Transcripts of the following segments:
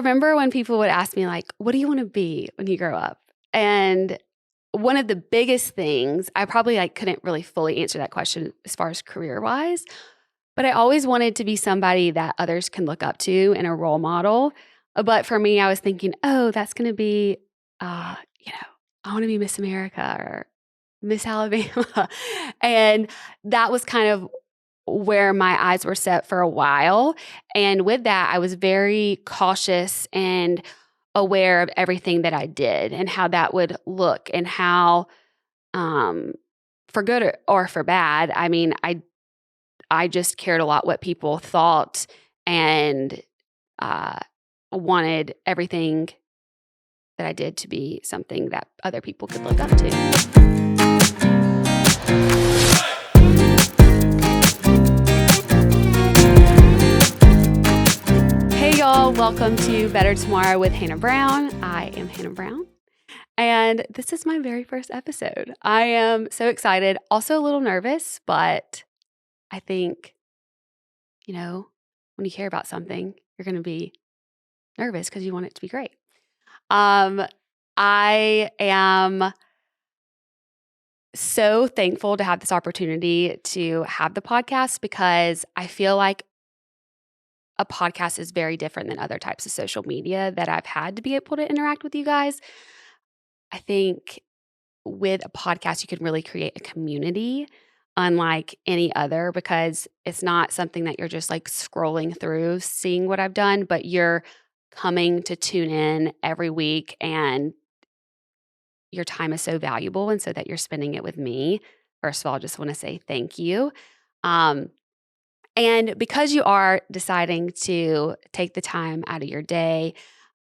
remember when people would ask me, like, what do you want to be when you grow up? And one of the biggest things, I probably couldn't really fully answer that question as far as career-wise, but I always wanted to be somebody that others can look up to and a role model. But for me, I was thinking, oh, that's going to be, you know, I want to be Miss America or Miss Alabama. And that was kind of where my eyes were set for a while. And with that, I was very cautious and aware of everything that I did and how that would look and how, for good or for bad, I mean, I just cared a lot what people thought and wanted everything that I did to be something that other people could look up to. Hey y'all, welcome to Better Tomorrow with Hannah Brown. I am Hannah Brown, and this is my very first episode. I am so excited, also a little nervous, but I think, when you care about something, you're going to be nervous because you want it to be great. I am so thankful to have this opportunity to have the podcast because I feel like a podcast is very different than other types of social media that I've had to be able to interact with you guys. I think with a podcast, you can really create a community unlike any other because it's not something that you're just like scrolling through, seeing what I've done, but you're coming to tune in every week and your time is so valuable. And so that you're spending it with me. First of all, I just want to say thank you. And because you are deciding to take the time out of your day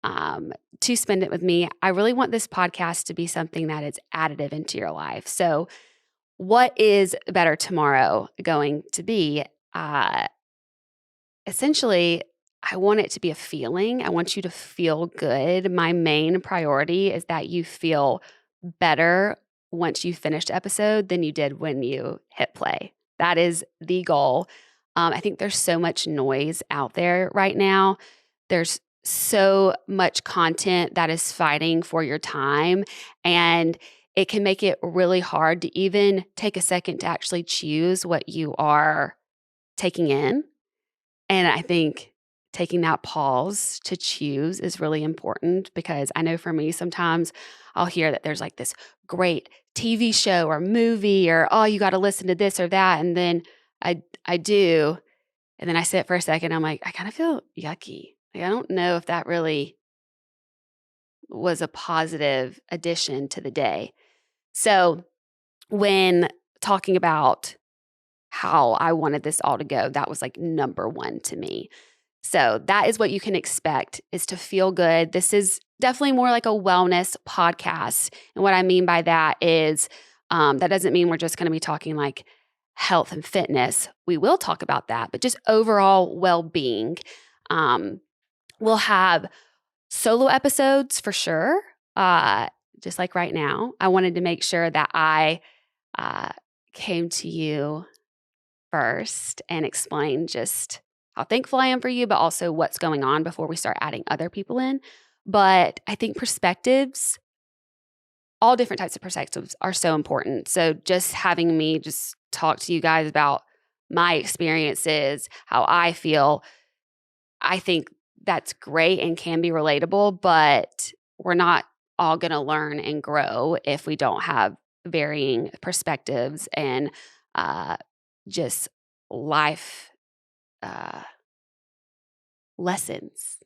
to spend it with me, I really want this podcast to be something that is additive into your life. So what is Better Tomorrow going to be? Essentially, I want it to be a feeling. I want you to feel good. My main priority is that you feel better once you finished the episode than you did when you hit play. That is the goal. I think there's so much noise out there right now. There's so much content that is fighting for your time, and it can make it really hard to even take a second to actually choose what you are taking in. And I think taking that pause to choose is really important because I know for me, sometimes I'll hear that there's like this great TV show or movie or, oh, you got to listen to this or that. And then I do. And then I sit for a second. I'm like, I kind of feel yucky. Like, I don't know if that really was a positive addition to the day. So when talking about how I wanted this all to go, that was like number one to me. So that is what you can expect, is to feel good. This is definitely more like a wellness podcast. And what I mean by that is that doesn't mean we're just going to be talking like health and fitness. We will talk about that, but just overall well-being. We'll have solo episodes for sure. Just like right now, I wanted to make sure that I came to you first and explain just how thankful I am for you, but also what's going on before we start adding other people in. But I think perspectives, all different types of perspectives are so important. So just having me just talk to you guys about my experiences, how I feel, I think that's great and can be relatable, but we're not all going to learn and grow if we don't have varying perspectives and just life lessons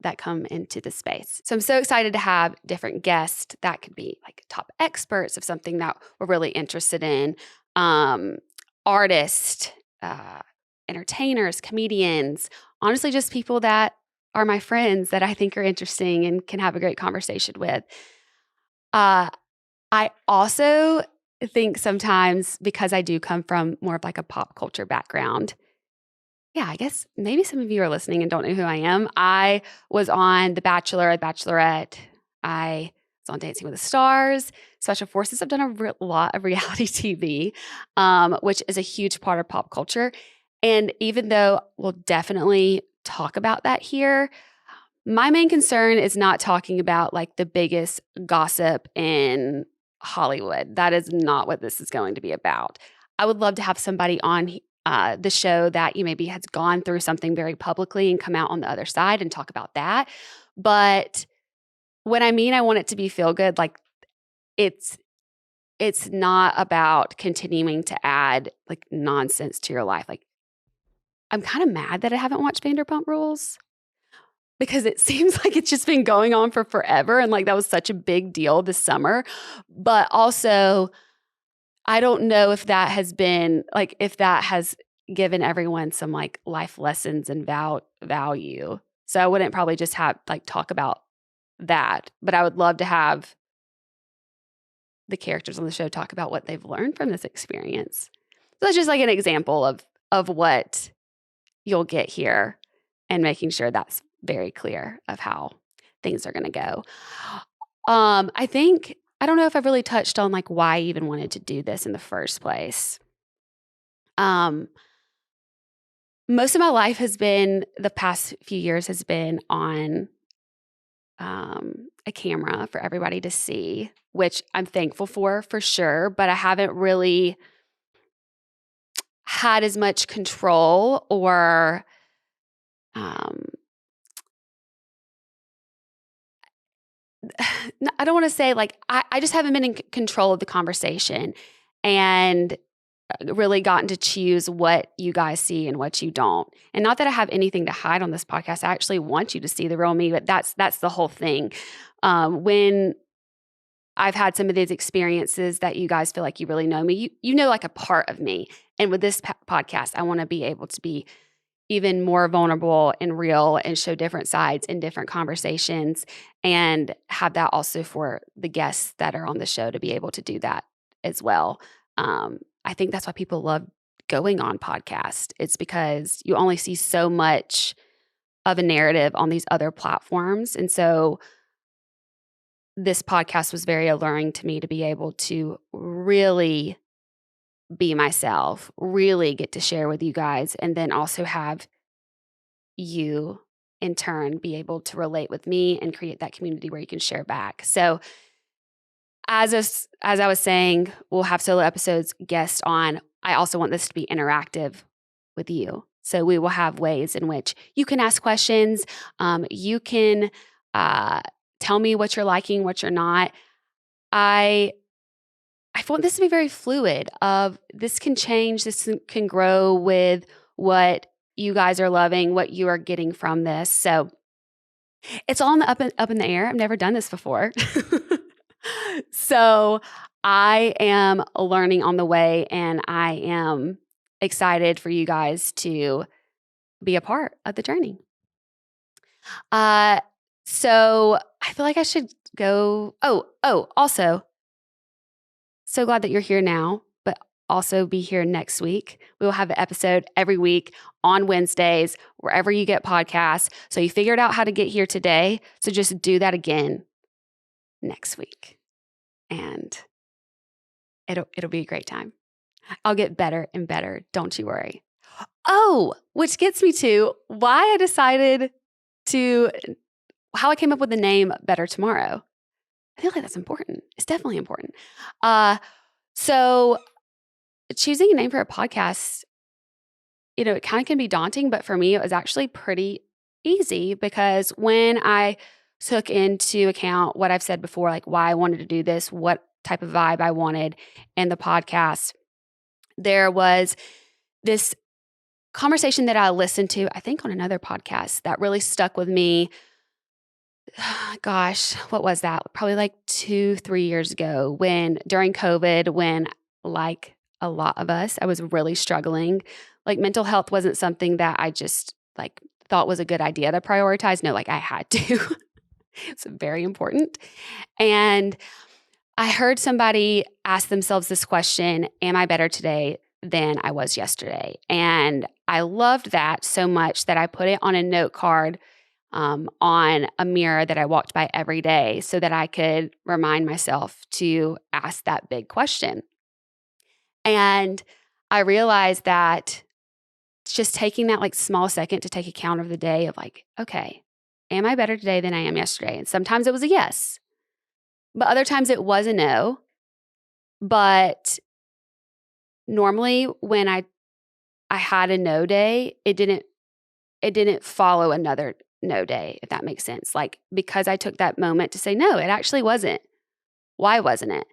that come into the space. So I'm so excited to have different guests that could be like top experts of something that we're really interested in, artists, entertainers, comedians, honestly, just people that are my friends that I think are interesting and can have a great conversation with. I also think sometimes, because I do come from more of like a pop culture background, I guess maybe some of you are listening and don't know who I am. I was on The Bachelor, The Bachelorette. I was on Dancing with the Stars, Special Forces. I've done a lot of reality TV, which is a huge part of pop culture. And even though we'll definitely talk about that here, My main concern is not talking about like the biggest gossip in Hollywood. That is not what this is going to be about. I would love to have somebody on the show that maybe has gone through something very publicly and come out on the other side and talk about that. But when I mean I want it to be feel good, like it's not about continuing to add like nonsense to your life. Like I'm kind of mad that I haven't watched Vanderpump Rules because it seems like it's just been going on for forever. And like that was such a big deal this summer. But also, I don't know if that has been like, if that has given everyone some like life lessons and value. So I wouldn't probably just have like talk about that, but I would love to have the characters on the show talk about what they've learned from this experience. So that's just like an example of what you'll get here and making sure that's very clear of how things are going to go. I don't know if I've really touched on like why I even wanted to do this in the first place. Most of my life the past few years has been on a camera for everybody to see, which I'm thankful for sure, but I haven't really had as much control or I don't want to say like, I just haven't been in control of the conversation and really gotten to choose what you guys see and what you don't. And not that I have anything to hide on this podcast. I actually want you to see the real me, but that's the whole thing. When I've had some of these experiences that you guys feel like you really know me, you know like a part of me. And with this podcast, I want to be able to be even more vulnerable and real and show different sides in different conversations and have that also for the guests that are on the show to be able to do that as well. I think that's why people love going on podcasts. It's because you only see so much of a narrative on these other platforms. And so this podcast was very alluring to me to be able to really be myself, really get to share with you guys, and then also have you in turn be able to relate with me and create that community where you can share back. So as I was saying, we'll have solo episodes, guests on. I also want this to be interactive with you. So we will have ways in which you can ask questions. You can tell me what you're liking, what you're not. I want this to be very fluid. This can change. This can grow with what you guys are loving, what you are getting from this. So it's all in the up in the air. I've never done this before. So I am learning on the way, and I am excited for you guys to be a part of the journey. So I feel like I should go. Also, so glad that you're here now, but also be here next week. We will have an episode every week on Wednesdays, wherever you get podcasts. So you figured out how to get here today. So just do that again next week. And it'll be a great time. I'll get better and better. Don't you worry. Oh, which gets me to why I decided how I came up with the name Better Tomorrow. I feel like that's important. It's definitely important. So choosing a name for a podcast, it kind of can be daunting, but for me, it was actually pretty easy because when I took into account what I've said before, like why I wanted to do this, what type of vibe I wanted in the podcast, there was this conversation that I listened to, I think on another podcast that really stuck with me. Gosh, what was that? Probably like 2-3 years ago during COVID, when like a lot of us, I was really struggling. Like mental health wasn't something that I just like thought was a good idea to prioritize. No, like I had to. It's very important. And I heard somebody ask themselves this question, am I better today than I was yesterday? And I loved that so much that I put it on a note card on a mirror that I walked by every day so that I could remind myself to ask that big question. And I realized that just taking that like small second to take account of the day of like, okay, am I better today than I am yesterday? And sometimes it was a yes, but other times it was a no. But normally when I had a no day, it didn't follow another no day, if that makes sense. Like, because I took that moment to say, no, it actually wasn't. Why wasn't it?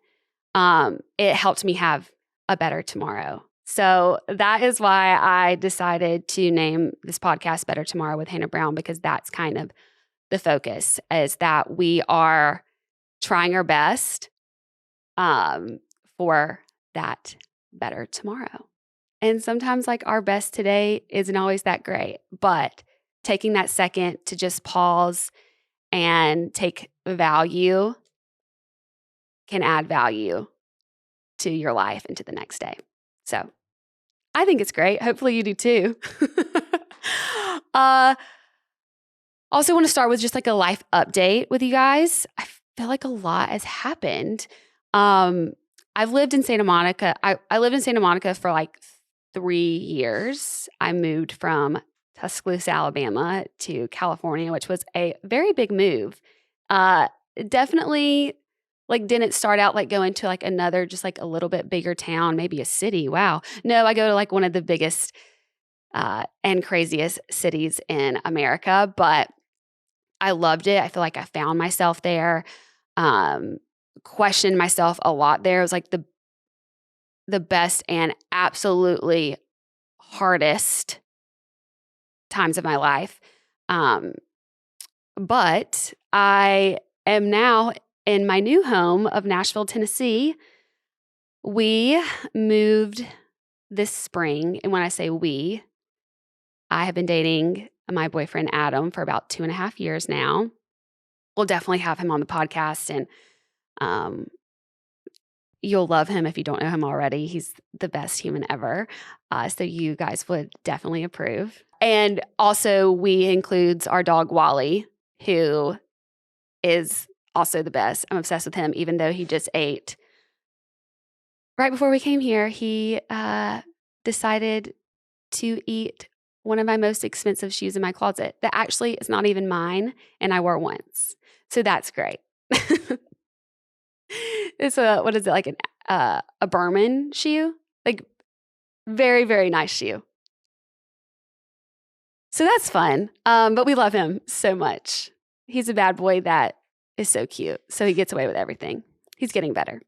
It helped me have a better tomorrow. So that is why I decided to name this podcast Better Tomorrow with Hannah Brown, because that's kind of the focus, is that we are trying our best for that better tomorrow. And sometimes like our best today isn't always that great, but taking that second to just pause and take value can add value to your life and to the next day. So I think it's great. Hopefully you do too. Also want to start with just like a life update with you guys. I feel like a lot has happened. I've lived in Santa Monica. I lived in Santa Monica for like 3 years. I moved from Tuscaloosa, Alabama to California, which was a very big move. Definitely like didn't start out like going to like another, just like a little bit bigger town, maybe a city. Wow. No, I go to like one of the biggest and craziest cities in America, but I loved it. I feel like I found myself there, questioned myself a lot there. It was like the best and absolutely hardest times of my life. But I am now in my new home of Nashville, Tennessee. We moved this spring. And when I say we, I have been dating my boyfriend, Adam, for about 2.5 years now. We'll definitely have him on the podcast, and you'll love him if you don't know him already. He's the best human ever. So you guys would definitely approve. And also we includes our dog, Wally, who is also the best. I'm obsessed with him, even though he just ate. Right before we came here, he decided to eat one of my most expensive shoes in my closet that actually is not even mine, and I wore once. So that's great. It's what is it, like a Berman shoe? Like very, very nice shoe. So that's fun. But we love him so much. He's a bad boy that is so cute. So he gets away with everything. He's getting better.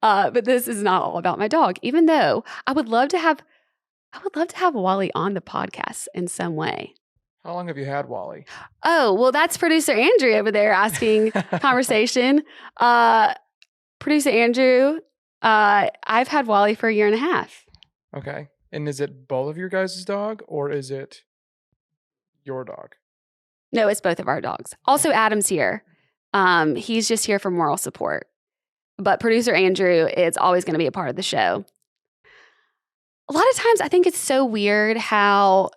But this is not all about my dog, even though I would love to have Wally on the podcast in some way. How long have you had Wally? Oh, well, that's producer Andrew over there asking conversation. Producer Andrew, I've had Wally for 1.5 years. Okay. And is it both of your guys' dog, or is it your dog? No, it's both of our dogs. Also, Adam's here. He's just here for moral support. But producer Andrew is always going to be a part of the show. A lot of times I think it's so weird how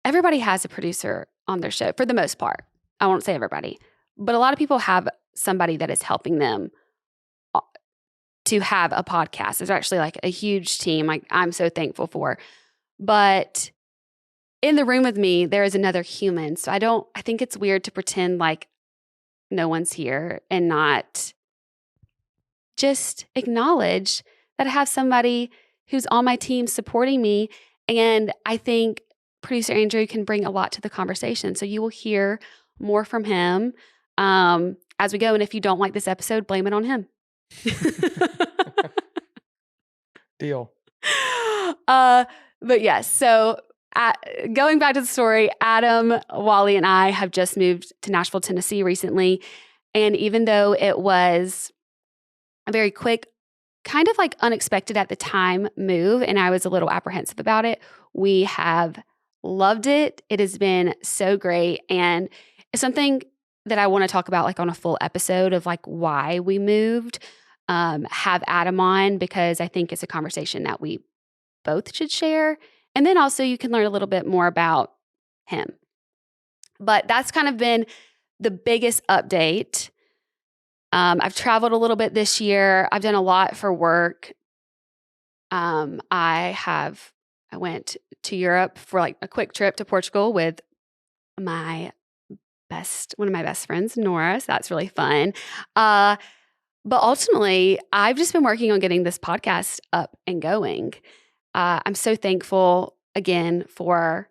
everybody has a producer on their show for the most part. I won't say everybody, but a lot of people have somebody that is helping them to have a podcast. There's actually like a huge team I'm so thankful for. But in the room with me, there is another human. So I think it's weird to pretend like no one's here and not just acknowledge that I have somebody who's on my team supporting me. And I think producer Andrew can bring a lot to the conversation. So you will hear more from him as we go. And if you don't like this episode, blame it on him. Deal. But yes, so going back to the story, Adam, Wally, and I have just moved to Nashville, Tennessee recently. And even though it was a very quick, kind of like unexpected at the time move, and I was a little apprehensive about it, we have loved it. It has been so great. And it's something that I want to talk about like on a full episode of like why we moved, have Adam on, because I think it's a conversation that we both should share. And then also you can learn a little bit more about him. But that's kind of been the biggest update. I've traveled a little bit this year. I've done a lot for work. I have I went to Europe for like a quick trip to Portugal with my one of my best friends, Nora. So that's really fun. Uh, but ultimately, I've just been working on getting this podcast up and going. I'm so thankful again for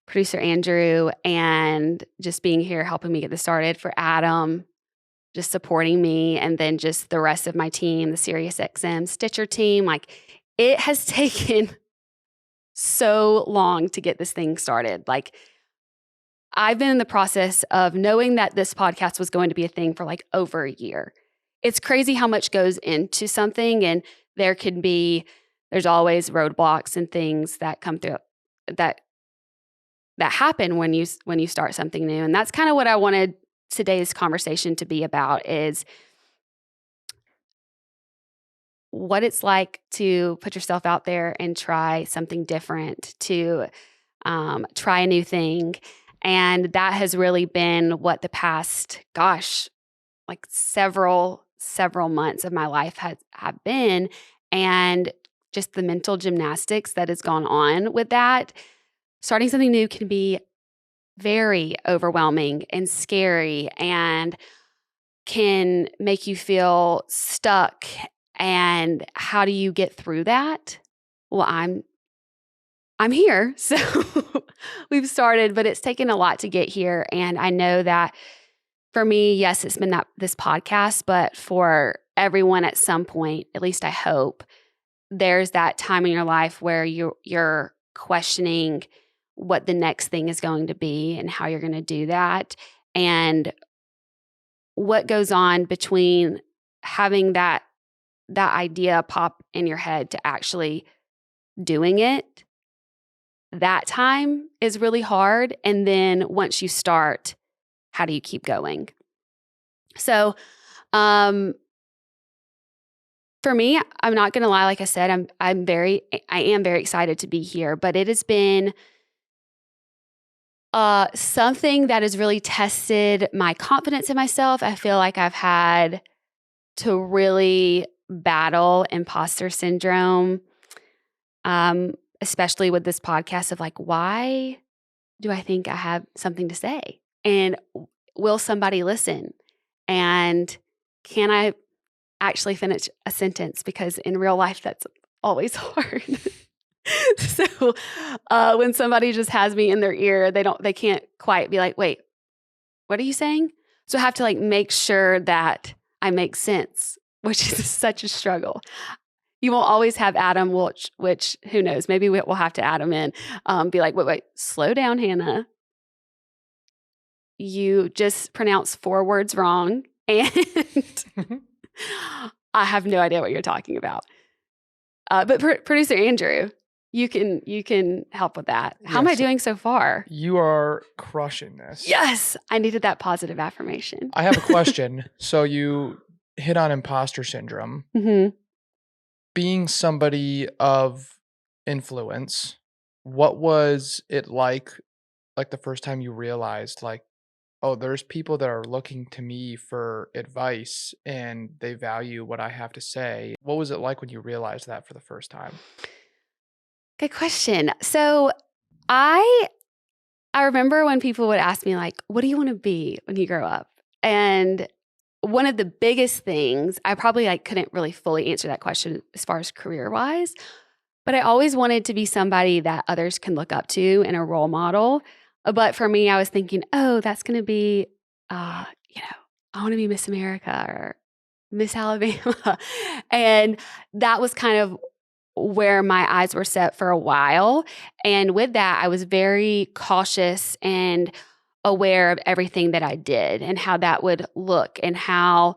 producer Andrew and just being here helping me get this started, for Adam just supporting me, and then just the rest of my team, the SiriusXM Stitcher team. Like, it has taken so long to get this thing started. Like, I've been in the process of knowing that this podcast was going to be a thing for like over a year. It's crazy how much goes into something, and there's always roadblocks and things that come through that happen when you start something new. And that's kind of what I wanted today's conversation to be about, is what it's like to put yourself out there and try something different, to try a new thing. And that has really been what the past, like several months of my life have been. And just the mental gymnastics that has gone on with that. Starting something new can be very overwhelming and scary, and can make you feel stuck. And how do you get through that? Well, I'm here. So we've started, but it's taken a lot to get here. And I know that for me, yes, it's been this podcast, but for everyone at some point, at least I hope, there's that time in your life where you're questioning what the next thing is going to be and how you're going to do that, and what goes on between having that idea pop in your head to actually doing it. That time is really hard. And then once you start, how do you keep going? So, for me, I'm not going to lie. Like I said, I am very excited to be here, but it has been something that has really tested my confidence in myself. I feel like I've had to really battle imposter syndrome, especially with this podcast, of like, why do I think I have something to say? And will somebody listen? And can I actually finish a sentence? Because in real life, that's always hard. So when somebody just has me in their ear, they can't quite be like, wait, what are you saying? So I have to like make sure that I make sense, which is such a struggle. You won't always have Adam, which who knows, maybe we'll have to add him in, be like, wait, slow down, Hannah. You just pronounced 4 words wrong, and I have no idea what you're talking about. But producer Andrew, you can help with that. How am I doing so far? You are crushing this. Yes, I needed that positive affirmation. I have a question. So you hit on imposter syndrome. Mm-hmm. Being somebody of influence, what was it like the first time you realized, like, oh, there's people that are looking to me for advice and they value what I have to say? What was it like when you realized that for the first time? Good question. So I remember when people would ask me, like, what do you want to be when you grow up? And one of the biggest things, I probably couldn't really fully answer that question as far as career-wise, but I always wanted to be somebody that others can look up to and a role model. But for me, I was thinking, oh, that's going to be, I want to be Miss America or Miss Alabama. And that was kind of where my eyes were set for a while. And with that, I was very cautious and aware of everything that I did and how that would look, and how,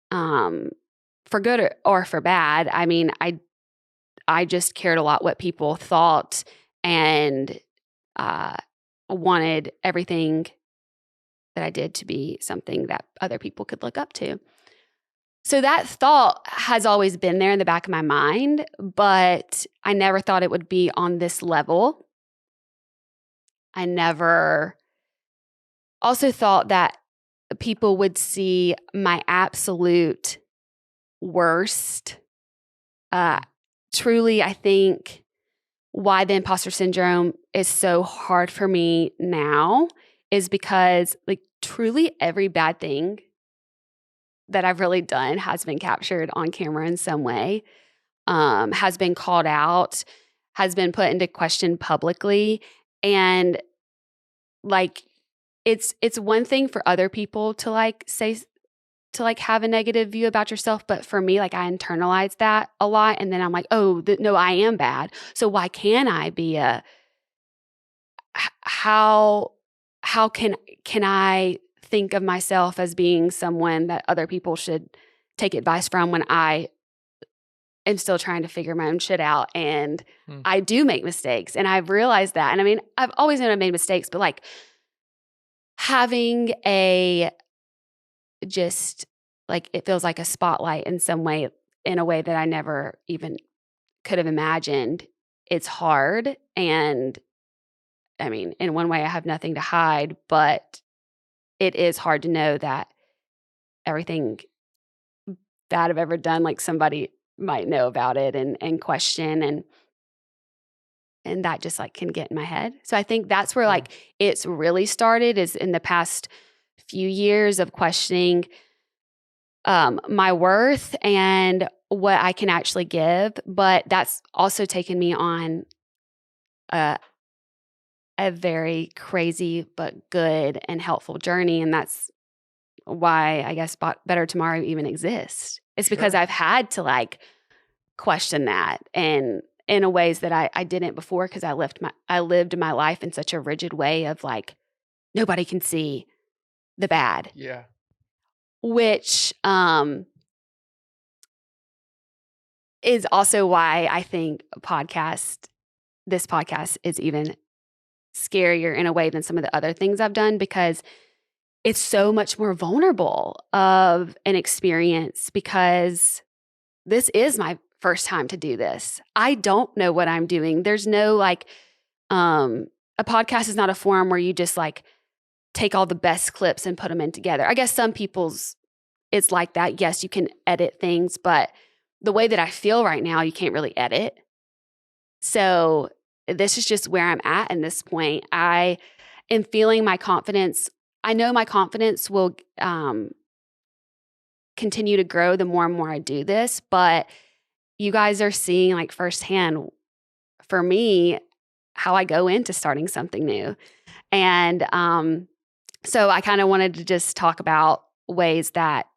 for good or for bad, I mean, I just cared a lot what people thought, and wanted everything that I did to be something that other people could look up to. So that thought has always been there in the back of my mind, but I never thought it would be on this level. I never also thought that people would see my absolute worst. Truly, I think why the imposter syndrome is so hard for me now is because like truly every bad thing that I've really done has been captured on camera in some way, has been called out, has been put into question publicly. And like it's one thing for other people to like say to like have a negative view about yourself, but for me, like I internalize that a lot, and then I'm like, oh, no, I am bad. So why can I be a how can I think of myself as being someone that other people should take advice from when I am still trying to figure my own shit out, and Mm. I do make mistakes, and I've realized that. And I mean, I've always known I made mistakes, but like having a just like it feels like a spotlight in some way, in a way that I never even could have imagined. It's hard. And I mean, in one way, I have nothing to hide, but it is hard to know that everything that I've ever done, like somebody might know about it and question, and that just like can get in my head. So I think that's where Yeah. like it's really started is in the past few years of questioning my worth and what I can actually give. But that's also taken me on a, a very crazy but good and helpful journey. And that's why I guess Better Tomorrow even exists. It's because Sure. I've had to like question that and in a ways that I didn't before, because I lived my life in such a rigid way of like nobody can see the bad, Yeah. which is also why I think this podcast is even scarier in a way than some of the other things I've done, because it's so much more vulnerable of an experience, because this is my first time to do this. I don't know what I'm doing. There's no like, a podcast is not a forum where you just like take all the best clips and put them in together. I guess some people's it's like that. Yes, you can edit things, but the way that I feel right now, you can't really edit. So this is just where I'm at in this point. I am feeling my confidence. I know my confidence will continue to grow the more and more I do this, but you guys are seeing like firsthand for me how I go into starting something new. And so I kind of wanted to just talk about ways that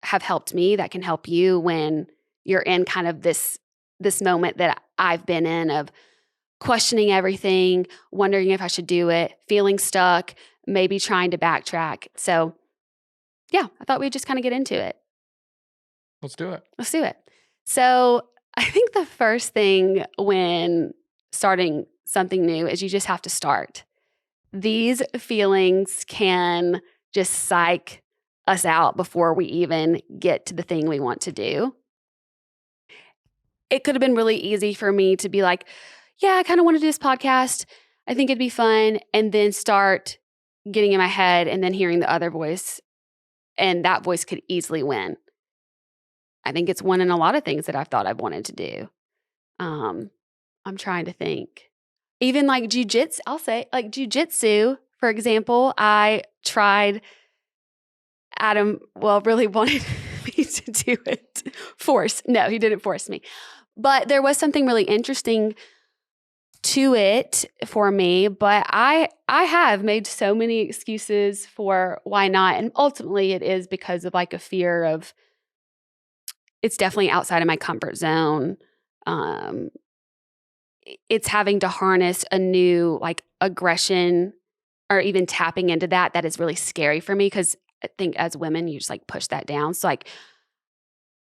have helped me that can help you when you're in kind of this moment that I've been in of questioning everything, wondering if I should do it, feeling stuck, maybe trying to backtrack. So, yeah, I thought we'd just kind of get into it. Let's do it. Let's do it. So, I think the first thing when starting something new is you just have to start. These feelings can just psych us out before we even get to the thing we want to do. It could have been really easy for me to be like, yeah, I kind of want to do this podcast. I think it'd be fun. And then start getting in my head and then hearing the other voice. And that voice could easily win. I think it's one in a lot of things that I've thought I've wanted to do. I'm trying to think. Even like jujitsu, I'll say like jujitsu, for example, I tried. Adam, well, really wanted me to do it. No, he didn't force me. But there was something really interesting to it for me. But I have made so many excuses for why not. And ultimately it is because of like a fear of, it's definitely outside of my comfort zone. It's having to harness a new like aggression or even tapping into that is really scary for me, because I think as women, you just like push that down. So like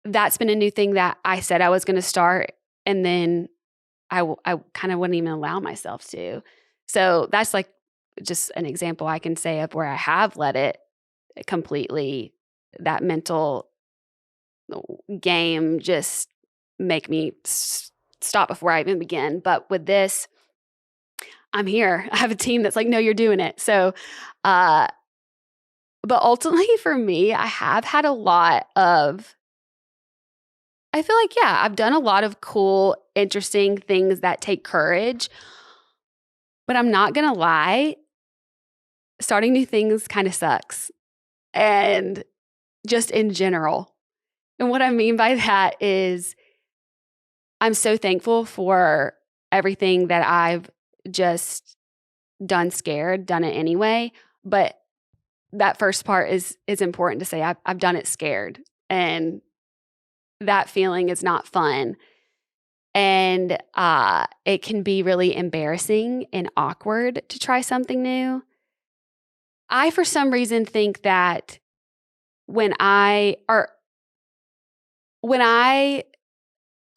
that's been a new thing that I said I was going to start, and then I kind of wouldn't even allow myself to. So that's like just an example I can say of where I have let it completely, that mental game just make me stop before I even begin. But with this, I'm here. I have a team that's like, no, you're doing it. So, but ultimately for me, I have had a lot of I feel like, yeah, I've done a lot of cool, interesting things that take courage, but I'm not going to lie, starting new things kind of sucks. And just in general. And what I mean by that is I'm so thankful for everything that I've just done it anyway. But that first part is important to say. I've done it scared, and that feeling is not fun. And it can be really embarrassing and awkward to try something new. I, for some reason, think that when I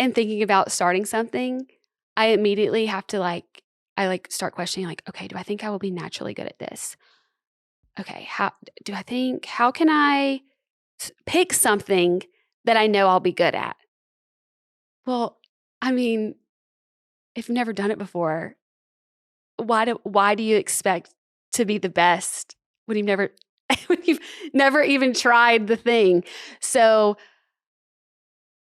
am thinking about starting something, I immediately have to start questioning, like, okay, do I think I will be naturally good at this? Okay, how can I pick something that I know I'll be good at? Well, I mean, if you've never done it before, why do you expect to be the best when you've never when you've never even tried the thing? So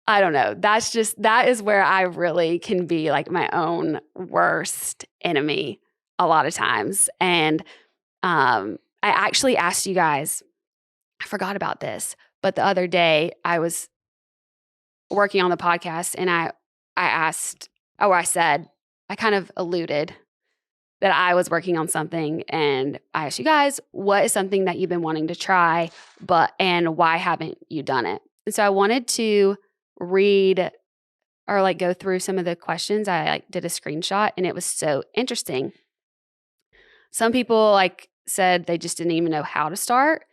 I don't know. That is where I really can be like my own worst enemy a lot of times. And I actually asked you guys, I forgot about this, but the other day I was working on the podcast and I said, I kind of alluded that I was working on something, and I asked you guys, what is something that you've been wanting to try, and why haven't you done it? And so I wanted to read or go through some of the questions. I did a screenshot, and it was so interesting. Some people said they just didn't even know how to start.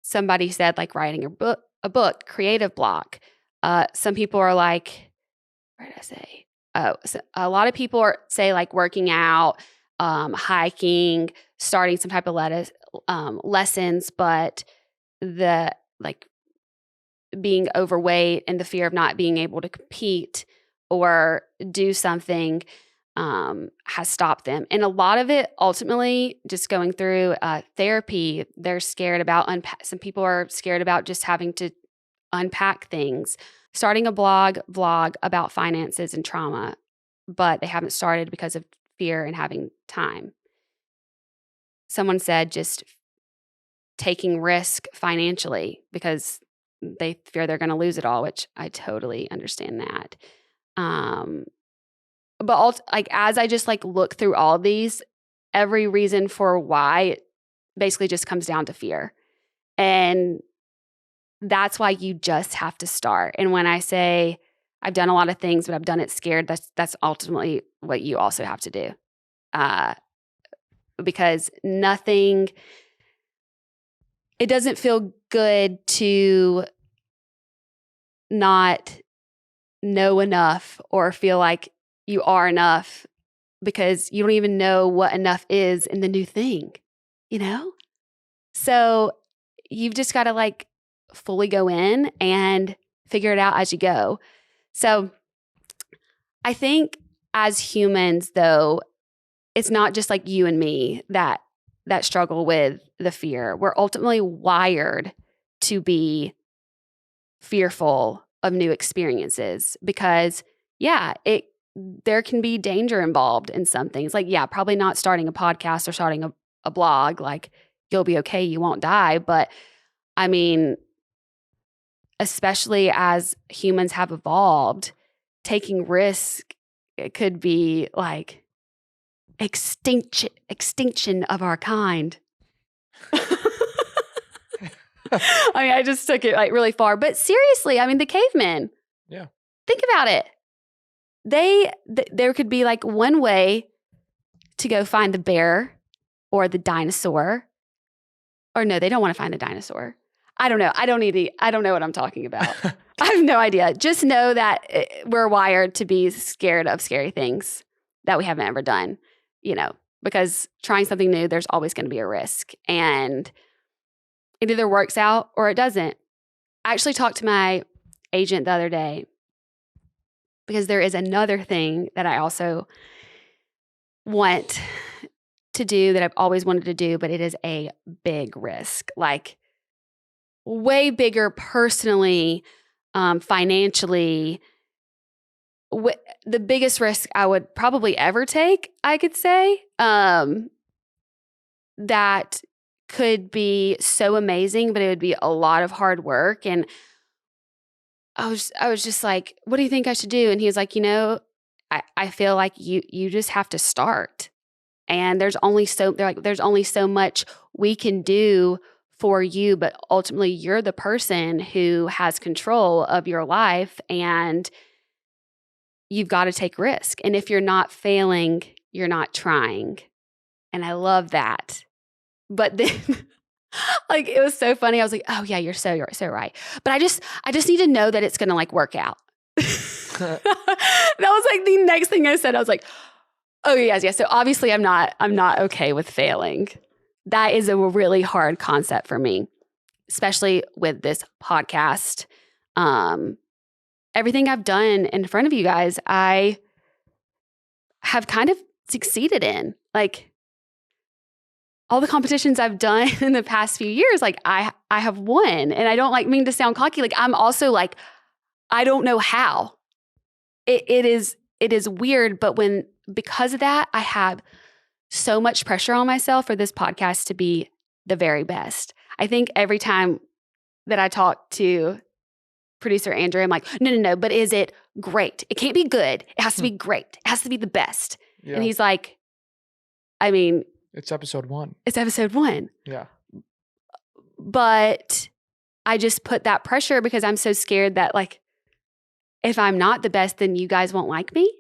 Somebody said writing a book, creative block. Some people are like, where did I say? Oh, so a lot of people say working out, hiking, starting some type of lessons, but the being overweight and the fear of not being able to compete or do something has stopped them. And a lot of it ultimately just going through therapy, they're scared about some people are scared about just having to unpack things, starting a vlog about finances and trauma, but they haven't started because of fear and having time. Someone said just taking risk financially because they fear they're going to lose it all, which I totally understand that. But as I just look through all these, every reason for why it basically just comes down to fear. And that's why you just have to start. And when I say I've done a lot of things, but I've done it scared, that's ultimately what you also have to do. Because it doesn't feel good to not know enough or feel like you are enough because you don't even know what enough is in the new thing, you know? So you've just got to fully go in and figure it out as you go. So I think as humans, though, it's not just you and me that struggle with the fear. We're ultimately wired to be fearful of new experiences because, yeah, there can be danger involved in some things. Probably not starting a podcast or starting a blog. You'll be okay, you won't die. But I mean, especially as humans have evolved, taking risk, it could be extinction of our kind. I mean, I just took it really far. But seriously, I mean, the cavemen. Yeah. Think about it. There could be one way to go find the bear or the dinosaur. Or no, they don't want to find the dinosaur. I don't know. I don't know what I'm talking about. I have no idea. Just know that we're wired to be scared of scary things that we haven't ever done, because trying something new, there's always going to be a risk. And it either works out or it doesn't. I actually talked to my agent the other day because there is another thing that I also want to do that I've always wanted to do, but it is a big risk. way bigger personally, financially. The biggest risk I would probably ever take, I could say, that could be so amazing, but it would be a lot of hard work. And I was just like, what do you think I should do? And he was like, I feel like you just have to start. And there's only so much we can do for you, but ultimately you're the person who has control of your life, and you've got to take risk. And if you're not failing, you're not trying. And I love that. But then like, it was so funny. I was like, oh yeah, you're so right. But I just need to know that it's going to like work out. That was like the next thing I said. I was like, oh yes. So obviously I'm not okay with failing. That is a really hard concept for me, especially with this podcast. Everything I've done in front of you guys, I have kind of succeeded in. Like, all the competitions I've done in the past few years, like I have won. And I don't like mean to sound cocky. Like, I'm also like, I don't know how. It is weird, but because of that, I have so much pressure on myself for this podcast to be the very best. I think every time that I talk to producer Andrew, I'm like, no, but is it great? It can't be good. It has to be great. It has to be the best. Yeah. And he's like, I mean, it's episode 1. It's episode 1. Yeah. But I just put that pressure because I'm so scared that, like, if I'm not the best, then you guys won't like me.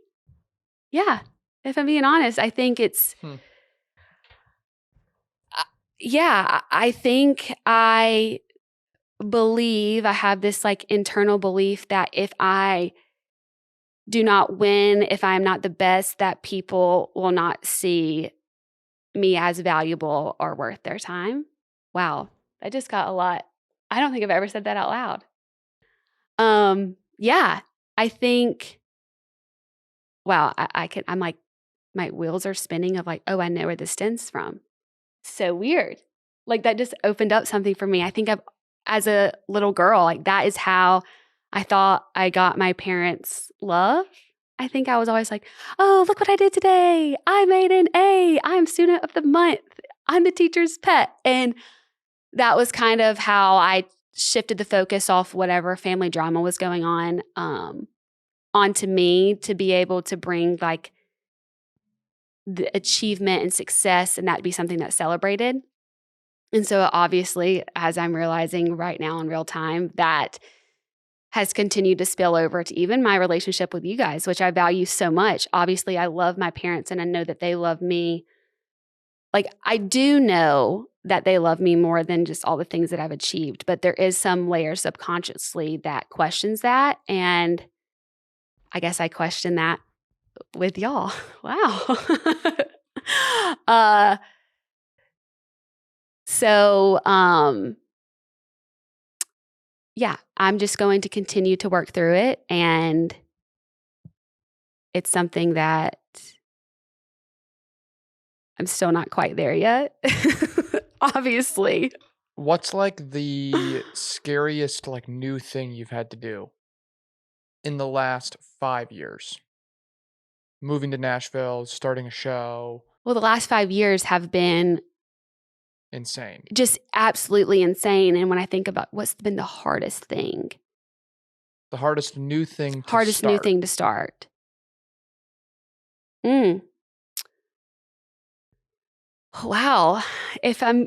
Yeah. If I'm being honest, I think it's, I think I believe I have this like internal belief that if I do not win, if I'm not the best, that people will not see me as valuable or worth their time. Wow. I just got a lot. I don't think I've ever said that out loud. Yeah, I think, wow, I'm like, my wheels are spinning of like, oh, I know where this stems from. So weird. Like, that just opened up something for me. I think as a little girl, like, that is how I thought I got my parents' love. I think I was always like, oh, look what I did today. I made an A. I'm student of the month. I'm the teacher's pet. And that was kind of how I shifted the focus off whatever family drama was going on onto me, to be able to bring like the achievement and success, and that be something that's celebrated. And so obviously, as I'm realizing right now in real time, that has continued to spill over to even my relationship with you guys, which I value so much. Obviously, I love my parents and I know that they love me. Like, I do know that they love me more than just all the things that I've achieved, but there is some layer subconsciously that questions that. And I guess I question that with y'all. Wow. So, yeah, I'm just going to continue to work through it. And it's something that I'm still not quite there yet, obviously. What's like the scariest like new thing you've had to do in the last 5 years? Moving to Nashville, starting a show. Well, the last 5 years have been insane. Just absolutely insane. And when I think about what's been the hardest thing. The hardest new thing to hardest start. New thing to start. Wow. If I'm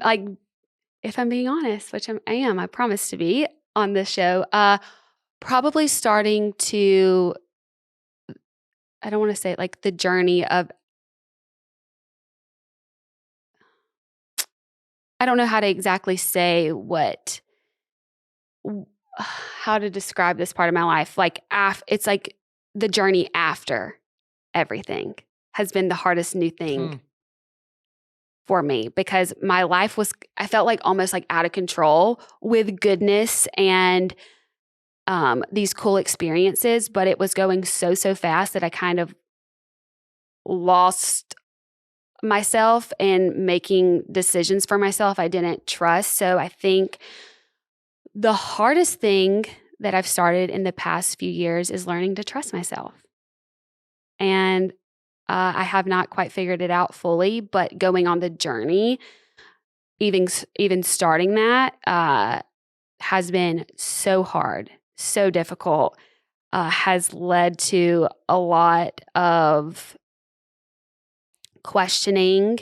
being honest, which I am, I promise to be on this show, probably starting to, I don't want to say it, like the journey of, I don't know how to exactly say how to describe this part of my life. Like, it's like the journey after everything has been the hardest new thing for me, because my life I felt like almost like out of control with goodness and these cool experiences, but it was going so fast that I kind of lost myself and making decisions for myself I didn't trust. So I think The hardest thing that I've started in the past few years is learning to trust myself. And I have not quite figured it out fully, but going on the journey, even starting that, has been so hard, so difficult, has led to a lot of questioning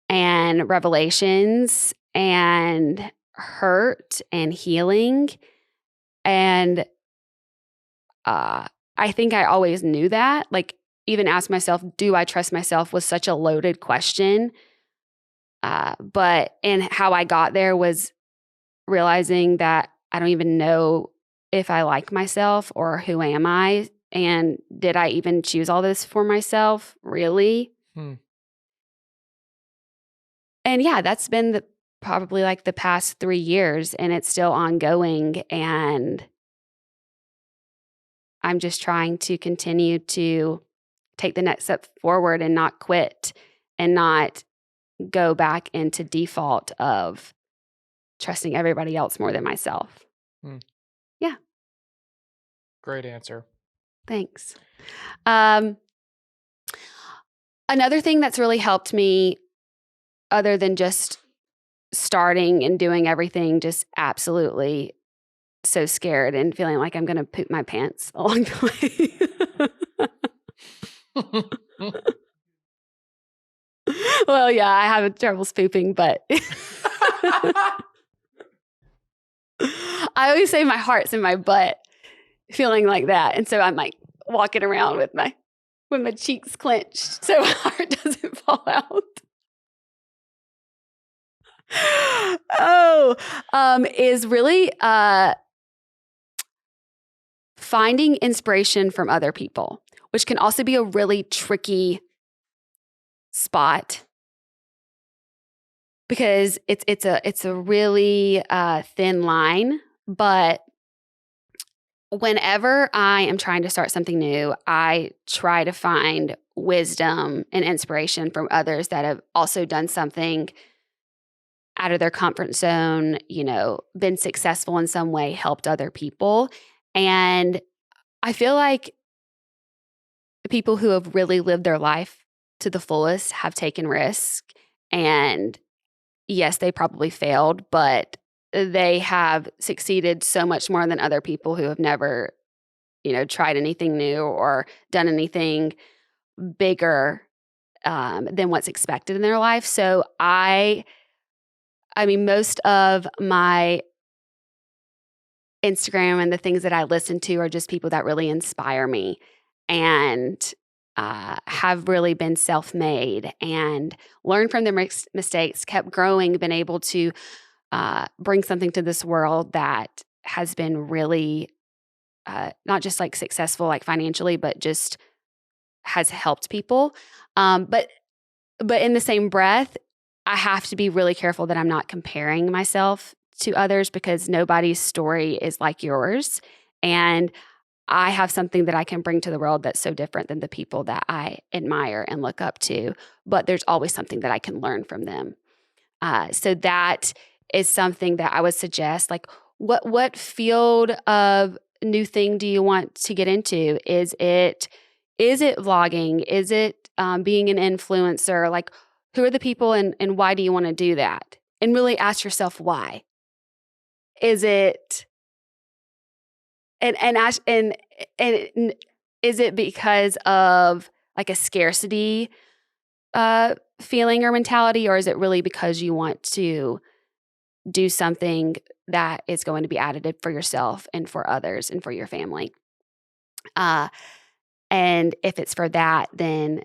and revelations and hurt and healing. And I think I always knew that. Like, even ask myself, do I trust myself was such a loaded question. And how I got there was realizing that I don't even know if I like myself or who am I. And did I even choose all this for myself? Really? Hmm. And yeah, that's been probably like the past 3 years, and it's still ongoing. And I'm just trying to continue to take the next step forward and not quit and not go back into default of trusting everybody else more than myself. Hmm. Yeah. Great answer. Thanks. Another thing that's really helped me, other than just starting and doing everything just absolutely so scared and feeling like I'm going to poop my pants along the way. Well, yeah, I have trouble pooping, but I always say my heart's in my butt, feeling like that. And so I'm like walking around with my cheeks clenched so my heart doesn't fall out. Is really finding inspiration from other people, which can also be a really tricky spot because it's a really thin line. But whenever I am trying to start something new, I try to find wisdom and inspiration from others that have also done something out of their comfort zone, been successful in some way, helped other people. And I feel like people who have really lived their life to the fullest have taken risks. And yes, they probably failed, but they have succeeded so much more than other people who have never, tried anything new or done anything bigger than what's expected in their life. So I mean, most of my Instagram and the things that I listen to are just people that really inspire me and have really been self-made and learned from their mistakes, kept growing, been able to bring something to this world that has been really not just like successful, like financially, but just has helped people. But in the same breath, I have to be really careful that I'm not comparing myself to others because nobody's story is like yours. And I have something that I can bring to the world that's so different than the people that I admire and look up to. But there's always something that I can learn from them. So that is something that I would suggest. Like, what field of new thing do you want to get into? Is it vlogging? Is it being an influencer? Like, who are the people and why do you want to do that? And really ask yourself why. Is it and is it because of like a scarcity feeling or mentality, or is it really because you want to do something that is going to be additive for yourself and for others and for your family? And if it's for that, then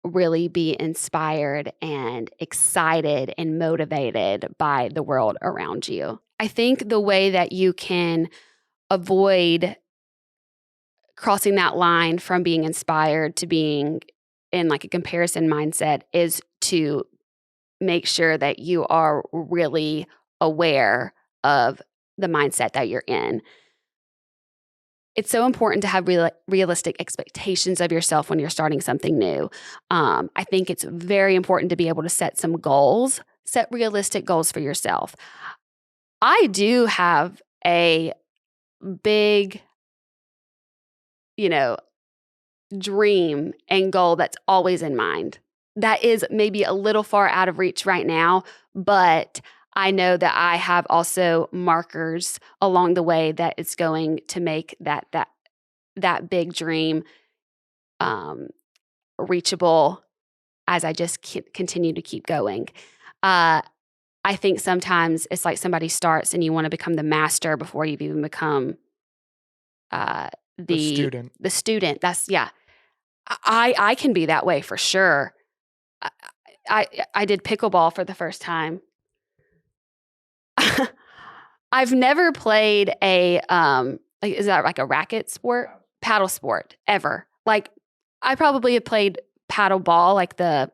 really be inspired and excited and motivated by the world around you. I think the way that you can avoid crossing that line from being inspired to being in like a comparison mindset is to make sure that you are really aware of the mindset that you're in. It's so important to have realistic expectations of yourself when you're starting something new. I think it's very important to be able to set some goals, set realistic goals for yourself. I do have a big, you know, dream and goal that's always in mind. That is maybe a little far out of reach right now, but I know that I have also markers along the way that it's going to make that big dream um, reachable as I just continue to keep going. Uh, I think sometimes it's like somebody starts and you want to become the master before you've even become uh, The the student. the student. That's yeah. I can be that way for sure. I I did pickleball for the first time. I've never played a like, is that like a racket sport? Paddle sport ever. Like I probably have played paddle ball, like the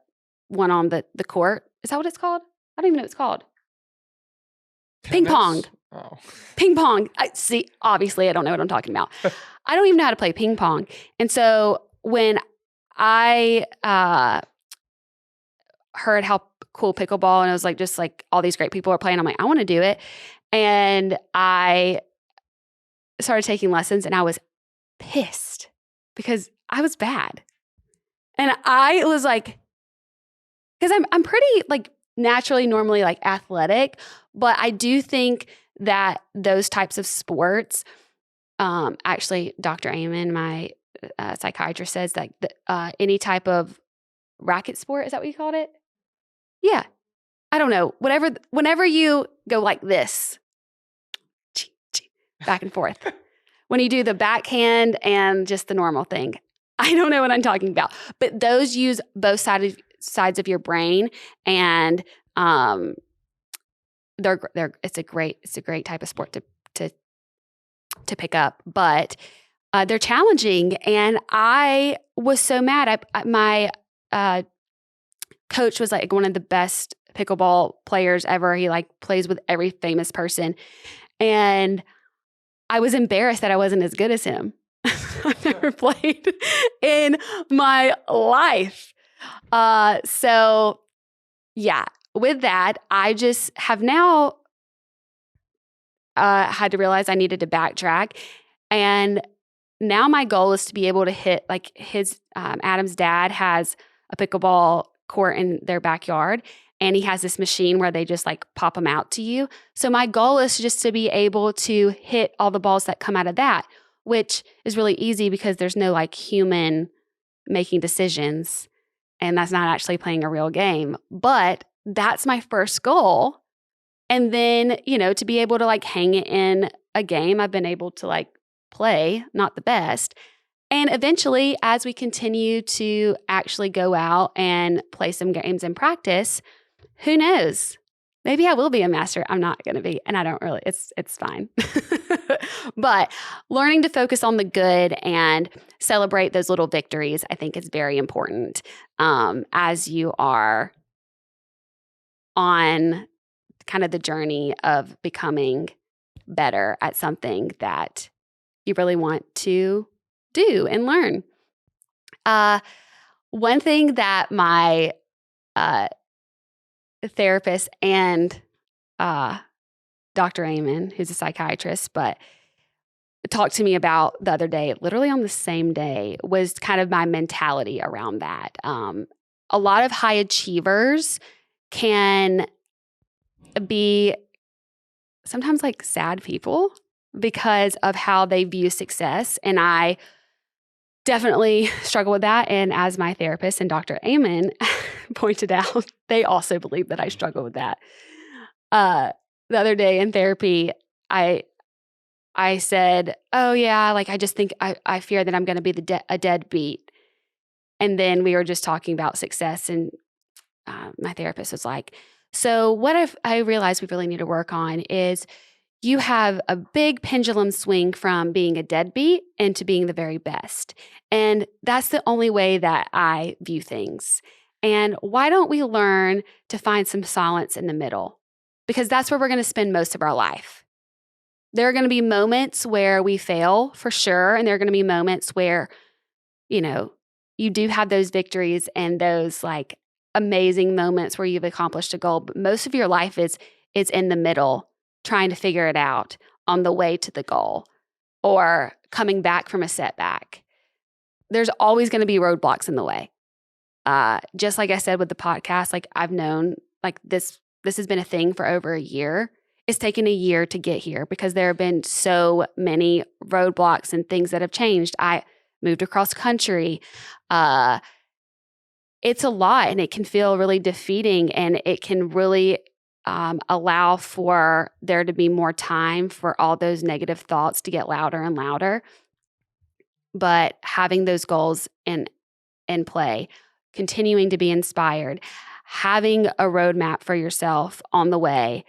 one on the court. Is that what it's called? I don't even know what it's called. Ping pong. Tennis? Oh. Ping pong. I see, obviously I don't know what I'm talking about. I don't even know how to play ping pong. And so when I heard how cool pickleball and it was like just like all these great people are playing, I'm like, I want to do it. And I started taking lessons and I was pissed because I was bad. And I was like, because I'm pretty like naturally normally like athletic, but I do think that those types of sports, actually Dr. Amen, my psychiatrist, says that any type of racket sport, is that what you called it? Yeah. I don't know. Whenever you go like this, back and forth, when you do the backhand and just the normal thing, I don't know what I'm talking about. But those use both sides of your brain, and it's a great type of sport to pick up. But they're challenging, and I was so mad. My coach was like one of the best pickleball players ever. He like plays with every famous person. And I was embarrassed that I wasn't as good as him. I've never played in my life. So yeah, with that, I just have now had to realize I needed to backtrack. And now my goal is to be able to hit like Adam's dad has a pickleball court in their backyard, and he has this machine where they just like pop them out to you. So my goal is just to be able to hit all the balls that come out of that, which is really easy because there's no like human making decisions, and that's not actually playing a real game. But that's my first goal. And then, to be able to like hang it in a game, I've been able to like play, not the best. And eventually, as we continue to actually go out and play some games and practice, who knows? Maybe I will be a master. I'm not going to be, and I don't really, it's fine. But learning to focus on the good and celebrate those little victories, I think is very important as you are on kind of the journey of becoming better at something that you really want to do and learn. One thing that my therapist and Dr. Amen, who's a psychiatrist, but talked to me about the other day, literally on the same day, was kind of my mentality around that. A lot of high achievers can be sometimes like sad people because of how they view success. And I definitely struggle with that. And as my therapist and Dr. Amen pointed out, they also believe that I struggle with that. The other day in therapy, I said, oh yeah, like I just think I fear that I'm going to be a deadbeat. And then we were just talking about success, and my therapist was like, so what I realized we really need to work on is you have a big pendulum swing from being a deadbeat into being the very best. And that's the only way that I view things. And why don't we learn to find some silence in the middle? Because that's where we're going to spend most of our life. There are going to be moments where we fail for sure. And there are going to be moments where, you do have those victories and those like amazing moments where you've accomplished a goal. But most of your life is in the middle. trying to figure it out on the way to the goal or coming back from a setback. There's always going to be roadblocks in the way. Just like I said with the podcast, like I've known like this has been a thing for over a year. It's taken a year to get here because there have been so many roadblocks and things that have changed. I moved across country. It's a lot and it can feel really defeating, and it can really allow for there to be more time for all those negative thoughts to get louder and louder. But having those goals in play, continuing to be inspired, having a roadmap for yourself on the way,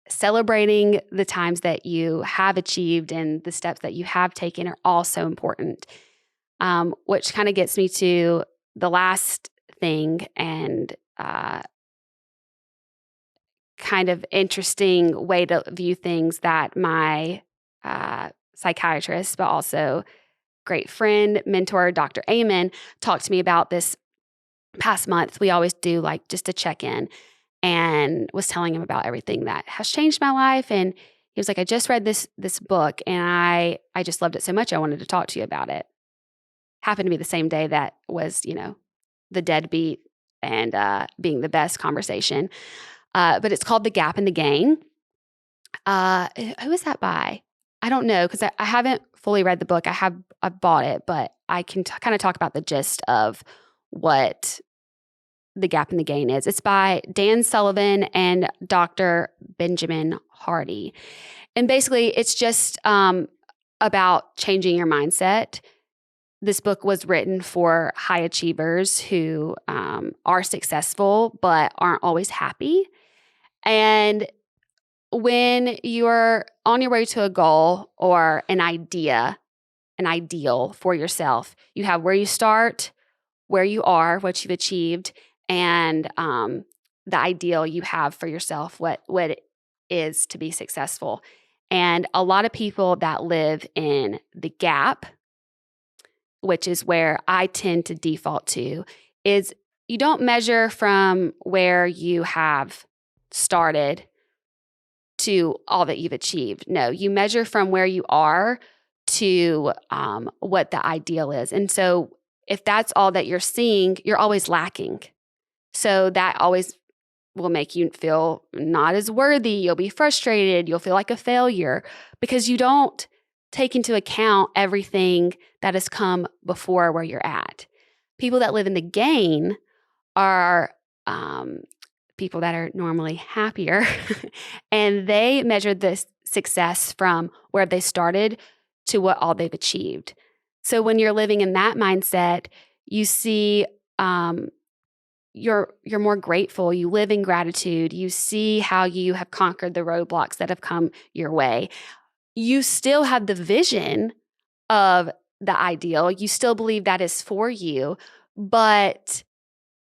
celebrating the times that you have achieved and the steps that you have taken are all so important. Which kind of gets me to the last thing and kind of interesting way to view things that my psychiatrist, but also great friend, mentor, Dr. Amen, talked to me about this past month. We always do like just a check-in, and was telling him about everything that has changed my life. And he was like, I just read this book and I just loved it so much. I wanted to talk to you about it. Happened to be the same day that was, the deadbeat and being the best conversation. But it's called The Gap and the Gain. Who is that by? I don't know, because I haven't fully read the book. I've bought it, but I can kind of talk about the gist of what The Gap and the Gain is. It's by Dan Sullivan and Dr. Benjamin Hardy. And basically, it's just about changing your mindset. This book was written for high achievers who are successful but aren't always happy. And when you're on your way to a goal or an ideal for yourself, you have where you start, where you are, what you've achieved, and the ideal you have for yourself, what it is to be successful. And a lot of people that live in the gap, which is where I tend to default to, is you don't measure from where you have started to all that you've achieved. No, you measure from where you are to what the ideal is. And so if that's all that you're seeing, you're always lacking. So that always will make you feel not as worthy. You'll be frustrated. You'll feel like a failure because you don't take into account everything that has come before where you're at. People that live in the gain are people that are normally happier, and they measure this success from where they started to what all they've achieved. So when you're living in that mindset, you see you're more grateful. You live in gratitude. You see how you have conquered the roadblocks that have come your way. You still have the vision of the ideal. You still believe that is for you, but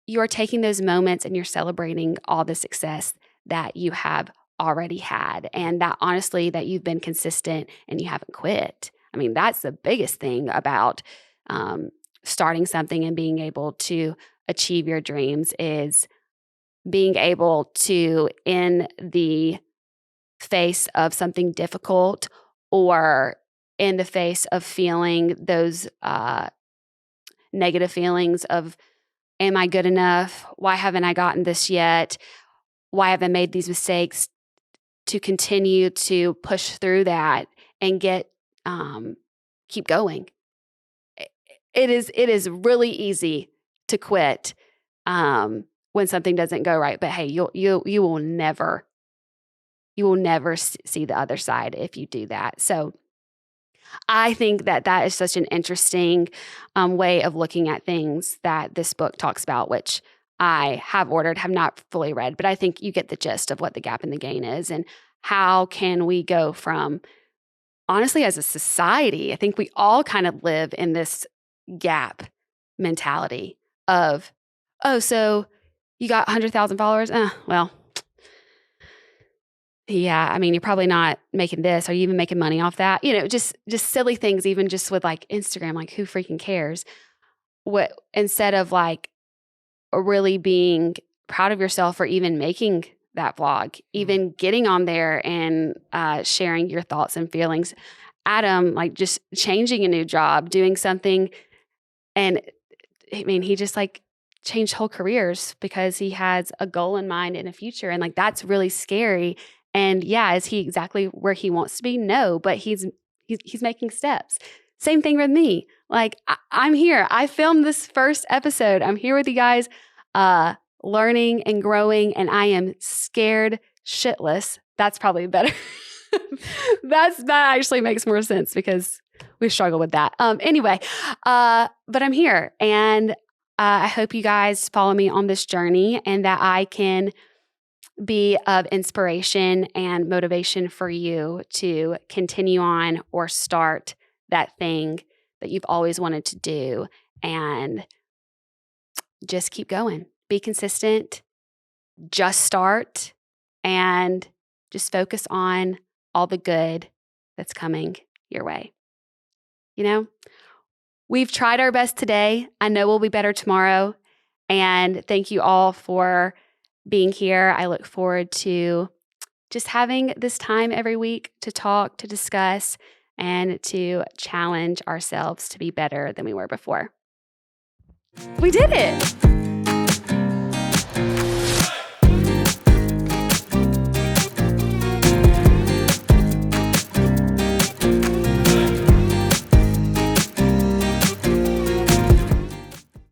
you're taking those moments and you're celebrating all the success that you have already had, and that honestly that you've been consistent and you haven't quit. I mean, that's the biggest thing about starting something and being able to achieve your dreams, is being able to, in the face of something difficult or in the face of feeling those negative feelings of, am I good enough? Why haven't I gotten this yet? Why have I made these mistakes? To continue to push through that and keep going. It is really easy to quit when something doesn't go right. But hey, you will never see the other side if you do that. So I think that is such an interesting way of looking at things that this book talks about, which I have ordered, have not fully read, but I think you get the gist of what the gap and the gain is, and how can we go from, honestly, as a society, I think we all kind of live in this gap mentality of, oh, so you got 100,000 followers? Well, yeah, I mean, you're probably not making this. Are you even making money off that? Just silly things, even just with like Instagram, like who freaking cares? Instead of like really being proud of yourself for even making that vlog, even getting on there and sharing your thoughts and feelings. Adam, like just changing a new job, doing something. And I mean, he just like changed whole careers because he has a goal in mind in a future. And like, that's really scary. And yeah, is he exactly where he wants to be? No, but he's making steps. Same thing with me. Like I'm here. I filmed this first episode. I'm here with you guys, learning and growing, and I am scared shitless. That's probably better. That actually makes more sense because we struggle with that. Anyway, but I'm here, and I hope you guys follow me on this journey and that I can be of inspiration and motivation for you to continue on or start that thing that you've always wanted to do, and just keep going. Be consistent, just start, and just focus on all the good that's coming your way. You know, we've tried our best today. I know we'll be better tomorrow. And thank you all for being here. I look forward to just having this time every week to talk, to discuss, and to challenge ourselves to be better than we were before. We did it.